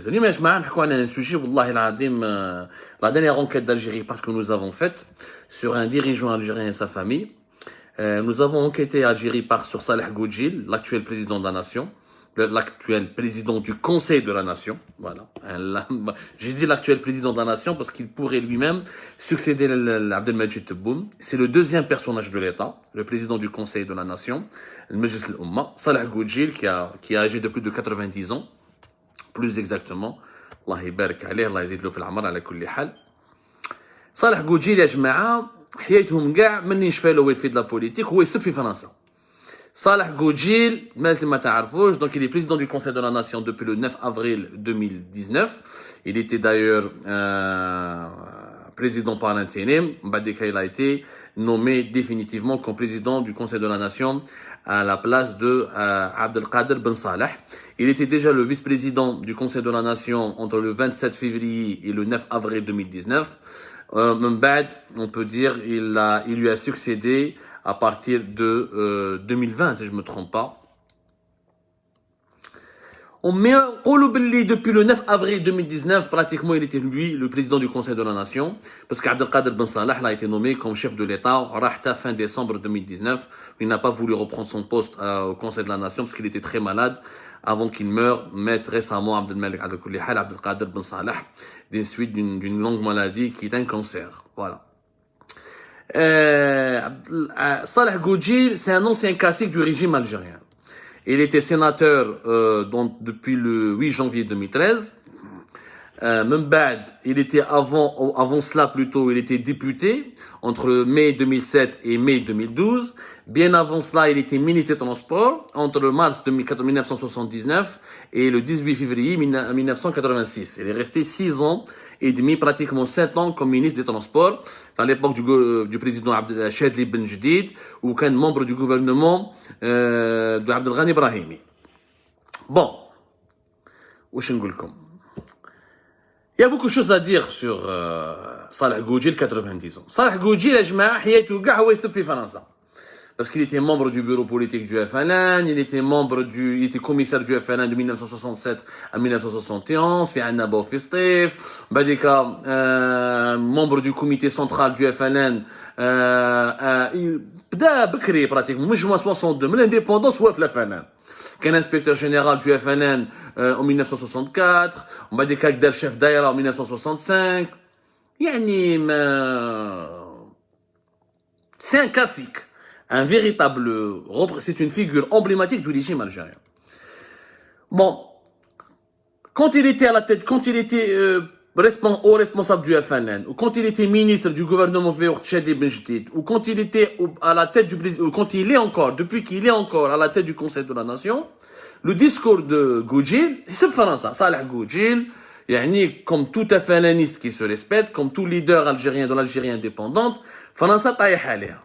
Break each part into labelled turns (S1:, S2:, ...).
S1: Les amis, je un sujet, la dernière enquête d'Algérie parce que nous avons faite sur un dirigeant algérien et sa famille. Nous avons enquêté Algérie sur Saleh Goudjil, l'actuel président de la nation, l'actuel président du Conseil de la nation. Voilà. J'ai dit l'actuel président de la nation parce qu'il pourrait lui-même succéder à Abdelmajid Tebboune. C'est le deuxième personnage de l'État, le président du Conseil de la nation, le Majlis al-Umma, Saleh Goudjil, qui est âgé de plus de 90 ans. Plus exactement, Allah يبارك عليه الله يزيد له في العمر على كل حال. صالح جوجيل يا جماعة حياتهم كاع من يشفى له في لا بوليتيك هو يسب في فرنسا. صالح جوجيل الناس اللي ما تعرفوش donc il est président du Conseil de la Nation depuis le 9 avril 2019. Il était d'ailleurs président par intérim. Mbadika il a été nommé définitivement comme président du Conseil de la Nation à la place de Abdelkader Ben Saleh. Il était déjà le vice-président du Conseil de la Nation entre le 27 février et le 9 avril 2019. Mbad, on peut dire, il lui a succédé à partir de 2020, si je me trompe pas. On met depuis le 9 avril 2019, pratiquement, il était lui, le président du Conseil de la Nation, parce qu'Abdelkader Ben Saleh a été nommé comme chef de l'État fin décembre 2019. Il n'a pas voulu reprendre son poste au Conseil de la Nation parce qu'il était très malade avant qu'il meure, maître récemment Abdelkader Ben Saleh, d'une suite d'une longue maladie qui est un cancer. Voilà. Saleh Goudjil, c'est un ancien classique du régime algérien. Il était sénateur depuis le 8 janvier 2013. Mbad, il était avant cela plutôt, il était député entre mai 2007 et mai 2012. Bien avant cela, il était ministre des Transports entre le mars 1979 et le 18 février 1986. Il est resté 6 ans et demi, pratiquement 7 ans comme ministre des Transports à l'époque du président Chadli Ben Jdid ou qu'un membre du gouvernement de Abdelghani Brahimi. Bon, واش نقول لكم Il y a beaucoup de choses à dire sur Saleh Goudjil, 90 ans. Saleh Goudjil, يا جماعة حياته كاع هو يسب في فرنسا. Parce qu'il était membre du bureau politique du FLN, il était commissaire du FLN de 1967 à 1971, في عندنا بوفيستيف, بعديكا membre du comité central du FLN, بدا بكري pratiquement, مش 62, من l'indépendance هو في الFLN. كان inspecteur général du FLN en 1964, بعديكا دار chef دايرة en 1965. يعني c'est un classique. C'est une figure emblématique du régime algérien. Bon, quand il était à la tête, quand il était haut responsable du FLN, ou quand il était ministre du gouvernement Chadli Ben Jdid, ou quand il était à la tête depuis qu'il est encore à la tête du Conseil de la Nation, le discours de Goudjil, c'est ça, Saleh Goudjil, comme tout FLNiste qui se respecte, comme tout leader algérien de l'Algérie indépendante, France taïh aléha.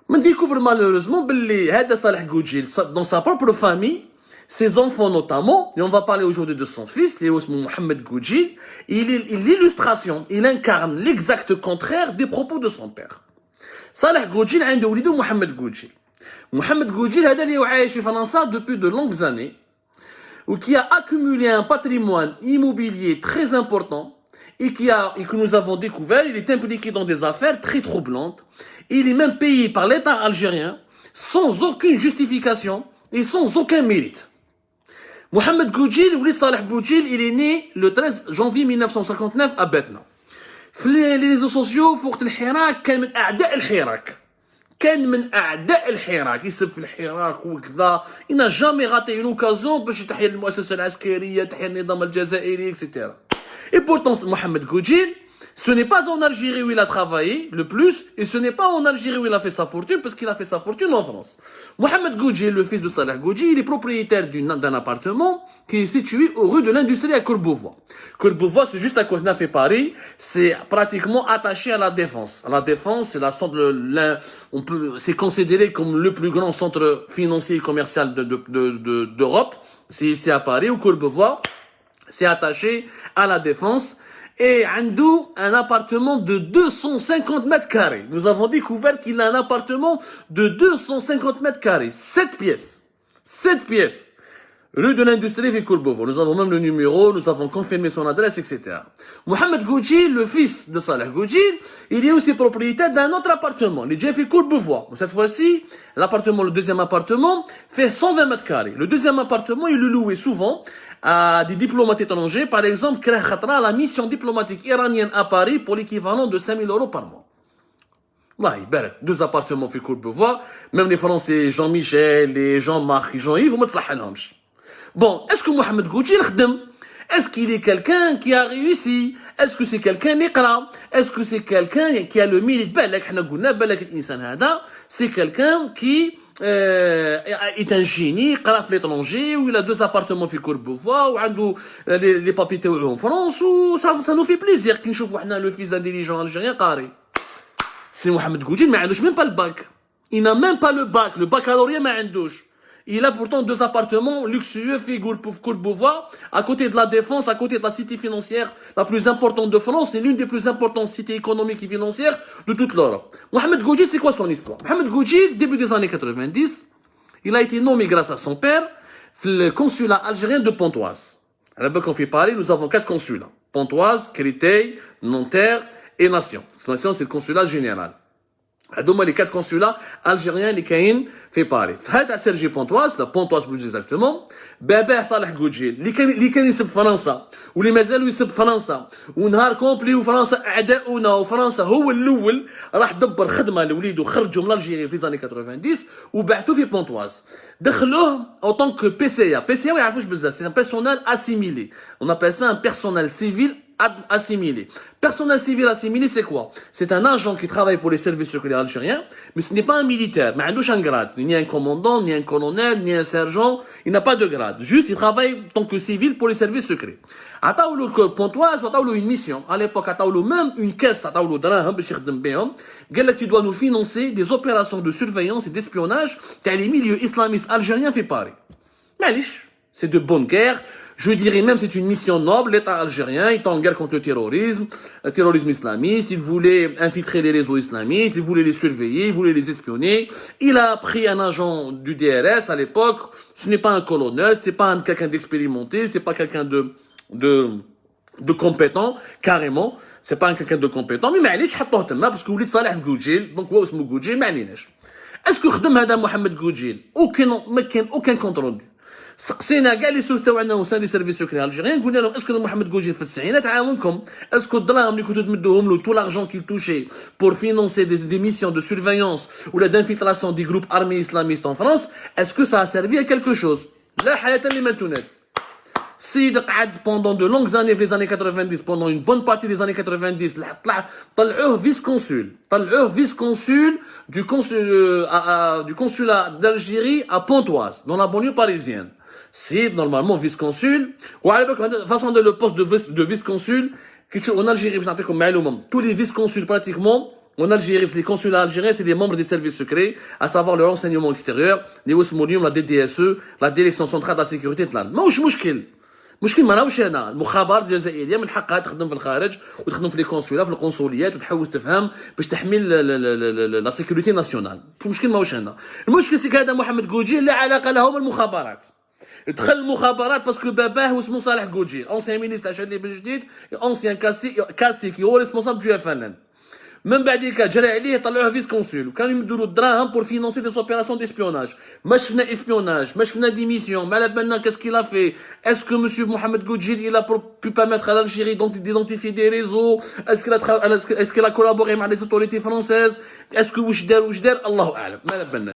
S1: On découvre malheureusement que Saleh Goudjil, dans sa propre famille, ses enfants notamment, et on va parler aujourd'hui de son fils, Mohamed Goudjil, l'illustration, il incarne l'exact contraire des propos de son père. Saleh Goudjil a un de Mohamed Goudjil. Mohamed Goudjil est عايش في فرنسا depuis de longues années, ou qui a accumulé un patrimoine immobilier très important, et que nous avons découvert, il est impliqué dans des affaires très troublantes. Il est même payé par l'État algérien sans aucune justification et sans aucun mérite. Mohamed Goudjil, ou Saleh Goudjil, il est né le 13 janvier 1959 à Betna. Les réseaux sociaux, فوق الحراك كان من أعداء الحراك. كان من أعداء الحراك، يسب في الحراك وكذا. Il n'a jamais raté une occasion باش يتحيا المؤسسة العسكرية، تحيا النظام الجزائري، etc. Et pourtant, Mohamed Goudjil, ce n'est pas en Algérie où il a travaillé le plus, et ce n'est pas en Algérie où il a fait sa fortune, parce qu'il a fait sa fortune en France. Mohamed Goudjil, le fils de Saleh Goudjil, il est propriétaire d'un appartement qui est situé au rue de l'Industrie à Courbevoie. Courbevoie, c'est juste à côté de Paris, c'est pratiquement attaché à la Défense. La Défense, c'est c'est considéré comme le plus grand centre financier et commercial d'Europe. C'est ici à Paris, ou Courbevoie. C'est attaché à la Défense et Andou un appartement de 250 mètres carrés. Nous avons découvert qu'il a un appartement de 250 mètres carrés, 7 pièces. 7 pièces. Rue de l'Industrie, في Courbevoie. Nous avons même le numéro, nous avons confirmé son adresse, etc. Mohamed Goudjil, le fils de Saleh Goudjil, il est aussi propriétaire d'un autre appartement. Il est déjà fait Courbevoie. Cette fois-ci, l'appartement, le deuxième appartement, fait 120 mètres carrés. Le deuxième appartement, il le louait souvent à des diplomates étrangers. Par exemple, Krah Khatra, la mission diplomatique iranienne à Paris pour l'équivalent de 5 000 € par mois. Allah يبارك. Deux appartements في Courbevoie. Même les Français, Jean-Michel, les Jean-Marc, Jean-Yves, وما تصحنهمش. Bon, est-ce que Mohamed Goudjil خدم? Est-ce qu'il est quelqu'un qui a réussi? Est-ce que c'est quelqu'un يقرا? Est-ce que c'est quelqu'un qui a le mérite? بالك احنا قلنا بالك الانسان هذا c'est quelqu'un qui est un génie, قرا في l'étranger, où il a deux appartements في Courbevoie, وعنده les papiers تاعو en France, ou ça nous fait plaisir كي نشوفوا احنا le fils d'un dirigeant algérien قاري. C'est Mohamed Goudjil, mais il n'a même pas le bac. Il n'a même pas le bac. Le baccalauréat, mais il a pourtant deux appartements luxueux, figure pour Courbevoie, à côté de la Défense, à côté de la cité financière la plus importante de France. C'est l'une des plus importantes cités économiques et financières de toute l'Europe. Mohamed Goudjil, c'est quoi son histoire? Mohamed Goudjil, début des années 90, il a été nommé grâce à son père, le consulat algérien de Pontoise. À l'époque qu'on fait Paris, nous avons 4 consulats. Pontoise, Créteil, Nanterre, et Nation. Nation, c'est le consulat général. هذوما les 4 consulats algériens اللي كاين في باريس. في هذا سيرجي بونطواز، لا بونطواز بلوز اكزاكتومون، باباه صالح غوجيل اللي كان يسب فرنسا واللي مازالوا يسب فرنسا، ونهار كومبلي وفرنسا اعداؤنا وفرنسا هو الاول راح دبر خدمه لوليدو خرجوا من الجيري في زاني 90 وبعثوه في بونطواز. دخلوه en tant que PCA. PCA ما يعرفوش بزاف، c'est un personnel assimilé. On appelle ça un personnel civil assimilé. Personnel civil assimilé, c'est quoi? C'est un agent qui travaille pour les services secrets algériens, mais ce n'est pas un militaire, mais un grade. Ni un commandant, ni un colonel, ni un sergent, il n'a pas de grade. Juste, il travaille en tant que civil pour les services secrets. À Taoulou Pontoise, à Taoulou une mission. À l'époque, à Taoulou même une caisse, à Taoulou Draham, tu dois nous financer des opérations de surveillance et d'espionnage dans les milieux islamistes algériens fait Paris. Malish, c'est de bonne guerre. Je dirais même c'est une mission noble. L'État algérien est en guerre contre le terrorisme islamiste. Il voulait infiltrer les réseaux islamistes, il voulait les surveiller, il voulait les espionner. Il a pris un agent du DRS à l'époque. Ce n'est pas un colonel, c'est pas quelqu'un d'expérimenté, c'est pas quelqu'un de compétent, carrément. C'est pas quelqu'un de compétent. Mais معليش حطوه تما parce que وليد صالح غوجيل donc هو اسمه غوجيل ما عليناش. Est-ce que خدم هذا محمد غوجيل ما كان aucun compte rendu. سقسينا كاع لي سورس تاعنا وسان لي سيرفيس سكري الجيريان قلنا لهم اسكو محمد غوجيل في التسعينات عاونكم اسكو الدراهم اللي كنتو تمدوهم له تو لارجون كيل توشي pour financer des missions de surveillance ou d'infiltration des groupes armés islamistes en France, est-ce que ça a servi à quelque chose? لا حياة لمن تناد. السيد قعد pendant de longues années في les années 90, pendant une bonne partie des années 90 طلعوه vice consul du consulat d'Algérie à Pontoise dans la banlieue parisienne. C'est normalement vice-consul. Ou à l'époque, de façon le poste de vice-consul, en Algérie, tous les vice-consuls pratiquement, en Algérie, les consulats algériens, c'est des membres des services secrets, à savoir le renseignement extérieur, les OSMONIUM, la DDSE, la Direction centrale de la sécurité de l'Inde. ماهوش مشكل ما راهوش انا المخابرات الجزائريه من حقها تخدم في الخارج وتخدم في لي كونسولا في القنصليات وتحوس تفهم باش تحمي لا سيكوريتي ناسيونال. المشكل ماهوش هنا. المشكل سي هذا محمد غوجيل لا علاقه له بالمخابرات. دخل المخابرات باسكو باباه واسمه صالح غوجيل انسيان مينيستر عشان بن جديد انسيان كاسي كي هو ريسبونسابل دو اف ان ان. من بعديك جرى عليه طلعوه فيس كونسول وكانوا يمدوا له الدراهم بور فينونسي دي اوبيراسيون ديسبيوناج. ما شفنا اسبيوناج، ما شفنا دي ميسيون، ما على بالنا كاس كيلا في. اسكو مسيو محمد غوجيل il a pu permettre à l'Algérie d'identifier des réseaux؟ est-ce qu'il a collaboré مع les autorités françaises؟ est-ce que واش دار الله اعلم، ما على بالنا.